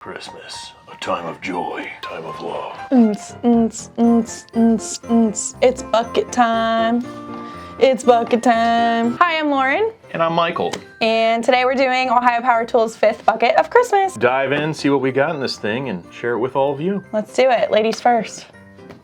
Christmas, a time of joy, time of love. It's bucket time. It's bucket time. Hi, I'm Lauren. And I'm Michael. And today we're doing Ohio Power Tools' 5th bucket of Christmas. Dive in, see what we got in this thing, and share it with all of you. Let's do it. Ladies first.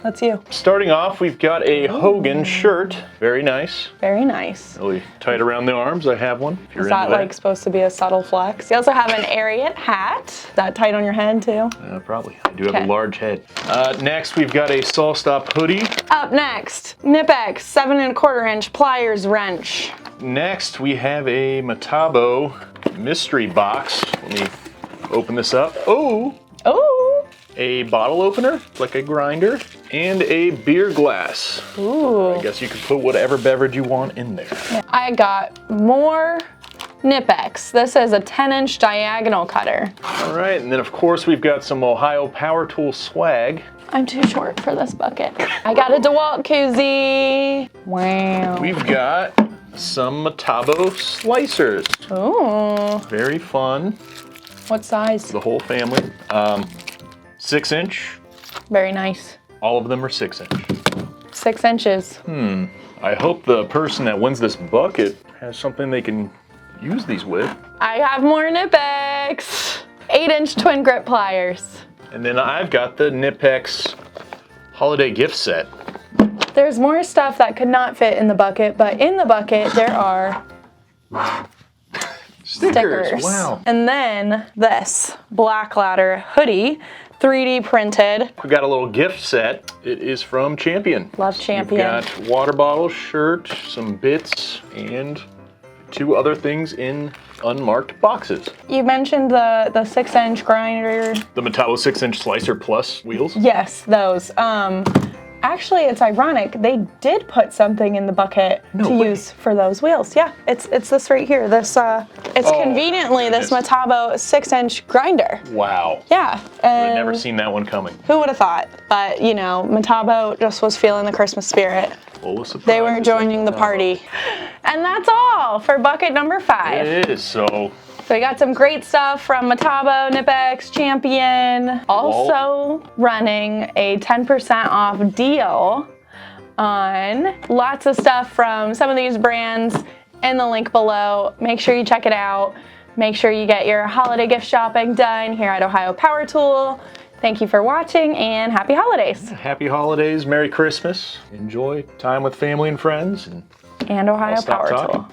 That's you. Starting off, we've got a Hogan shirt. Very nice. Very nice. Really tight around the arms. I have one. If you're Is that into like supposed to be a subtle flex? You also have an Ariat hat. Is that tight on your head too? Probably. I do have a large head. Next, we've got a Saw Stop hoodie. Up next, Knipex 7 1/4 inch pliers wrench. Next, we have a Metabo mystery box. Let me open this up. Oh! A bottle opener, like a grinder, and a beer glass. Ooh. I guess you could put whatever beverage you want in there. I got more Knipex. This is a 10-inch diagonal cutter. All right, and then of course we've got some Ohio Power Tool swag. I'm too short for this bucket. I got a DeWalt koozie. Wow. We've got some Metabo slicers. Ooh. Very fun. What size? The whole family. 6-inch. Very nice. All of them are 6-inch. 6 inches. I hope the person that wins this bucket has something they can use these with. I have more Knipex. 8-inch twin grip pliers. And then I've got the Knipex holiday gift set. There's more stuff that could not fit in the bucket, but in the bucket there are stickers. Wow. And then this Blaklader hoodie, 3D printed. We've got a little gift set. It is from Champion. Love Champion. We've got water bottle, shirt, some bits, and 2 other things in unmarked boxes. You mentioned the 6-inch grinder. The Metabo 6-inch slicer plus wheels. Yes, those. Actually, it's ironic. They did put something in the bucket use for those wheels. Yeah, it's this right here. This it's conveniently this Metabo 6-inch grinder. Wow. Yeah. I've never seen that one coming. Who would have thought? But you know, Metabo just was feeling the Christmas spirit. Full of surprises. They weren't joining the party. And that's all for bucket number 5. It is, so we got some great stuff from Metabo, Knipex, Champion. Also running a 10% off deal on lots of stuff from some of these brands in the link below. Make sure you check it out. Make sure you get your holiday gift shopping done here at Ohio Power Tool. Thank you for watching and happy holidays. Happy holidays, Merry Christmas. Enjoy time with family and friends. And Ohio I'll stop Power talking. Tool.